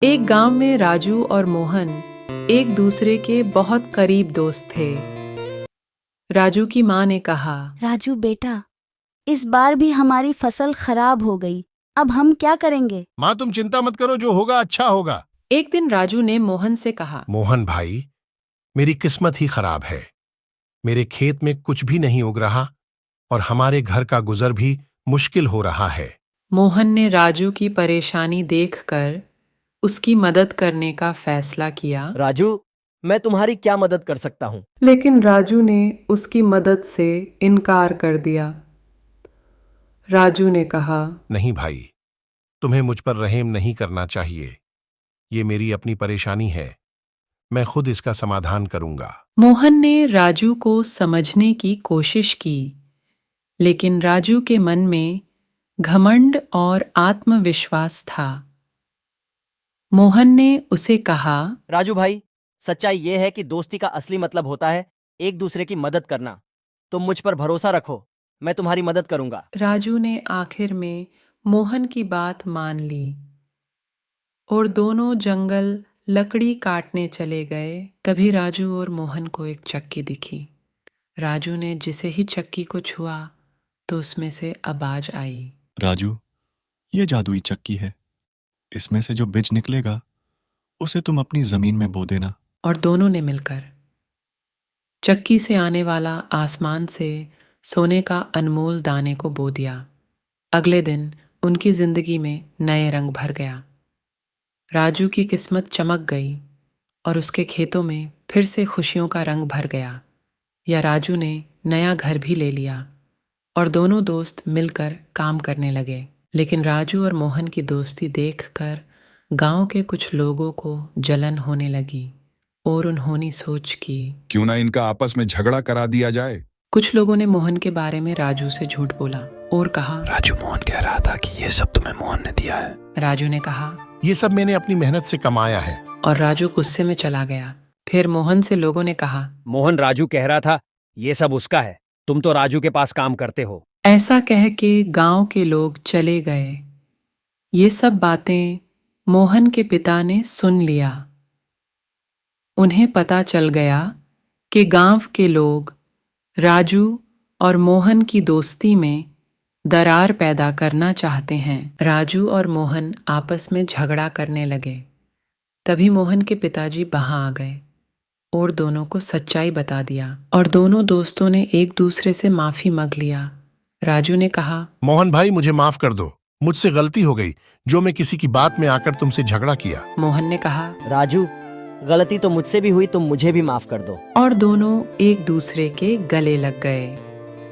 एक गांव में राजू और मोहन एक दूसरे के बहुत करीब दोस्त थे। राजू की माँ ने कहा, राजू बेटा, इस बार भी हमारी फसल खराब हो गई। अब हम क्या करेंगे? माँ तुम चिंता मत करो, जो होगा अच्छा होगा। एक दिन राजू ने मोहन से कहा, मोहन भाई, मेरी किस्मत ही खराब है। मेरे खेत में कुछ भी नहीं उग रहा और हमारे घर का गुजर भी मुश्किल हो रहा है। मोहन ने राजू की परेशानी देखकर उसकी मदद करने का फैसला किया। राजू, मैं तुम्हारी क्या मदद कर सकता हूँ? लेकिन राजू ने उसकी मदद से इनकार कर दिया। राजू ने कहा, नहीं भाई, तुम्हें मुझ पर रहम नहीं करना चाहिए। ये मेरी अपनी परेशानी है, मैं खुद इसका समाधान करूंगा। मोहन ने राजू को समझने की कोशिश की, लेकिन राजू के मन में घमंड और आत्मविश्वास था। मोहन ने उसे कहा, राजू भाई, सच्चाई ये है कि दोस्ती का असली मतलब होता है एक दूसरे की मदद करना। तुम मुझ पर भरोसा रखो, मैं तुम्हारी मदद करूंगा। राजू ने आखिर में मोहन की बात मान ली और दोनों जंगल लकड़ी काटने चले गए। तभी राजू और मोहन को एक चक्की दिखी। राजू ने जिसे ही चक्की को छुआ तो उसमें से आवाज आई, राजू, ये जादुई चक्की है। इसमें से जो बीज निकलेगा उसे तुम अपनी जमीन में बो देना। और दोनों ने मिलकर चक्की से आने वाला आसमान से सोने का अनमोल दाने को बो दिया। अगले दिन उनकी जिंदगी में नए रंग भर गया। राजू की किस्मत चमक गई और उसके खेतों में फिर से खुशियों का रंग भर गया। या राजू ने नया घर भी ले लिया और दोनों दोस्त मिलकर काम करने लगे। लेकिन राजू और मोहन की दोस्ती देखकर गांव के कुछ लोगों को जलन होने लगी और उन्होंने सोच की, क्यों ना इनका आपस में झगड़ा करा दिया जाए। कुछ लोगों ने मोहन के बारे में राजू से झूठ बोला और कहा, राजू, मोहन कह रहा था कि ये सब तुम्हें मोहन ने दिया है। राजू ने कहा, ये सब मैंने अपनी मेहनत से कमाया है। और राजू गुस्से में चला गया। फिर मोहन से लोगों ने कहा, मोहन राजू कह रहा था ये सब उसका है, तुम तो राजू के पास काम करते हो। ऐसा कह के गांव के लोग चले गए। ये सब बातें मोहन के पिता ने सुन लिया। उन्हें पता चल गया कि गांव के लोग राजू और मोहन की दोस्ती में दरार पैदा करना चाहते हैं। राजू और मोहन आपस में झगड़ा करने लगे। तभी मोहन के पिताजी वहां आ गए और दोनों को सच्चाई बता दिया और दोनों दोस्तों ने एक दूसरे से माफी मांग लिया। राजू ने कहा, मोहन भाई, मुझे माफ कर दो, मुझसे गलती हो गई जो मैं किसी की बात में आकर तुमसे झगड़ा किया। मोहन ने कहा, राजू, गलती तो मुझसे भी हुई, तुम मुझे भी माफ कर दो। और दोनों एक दूसरे के गले लग गए।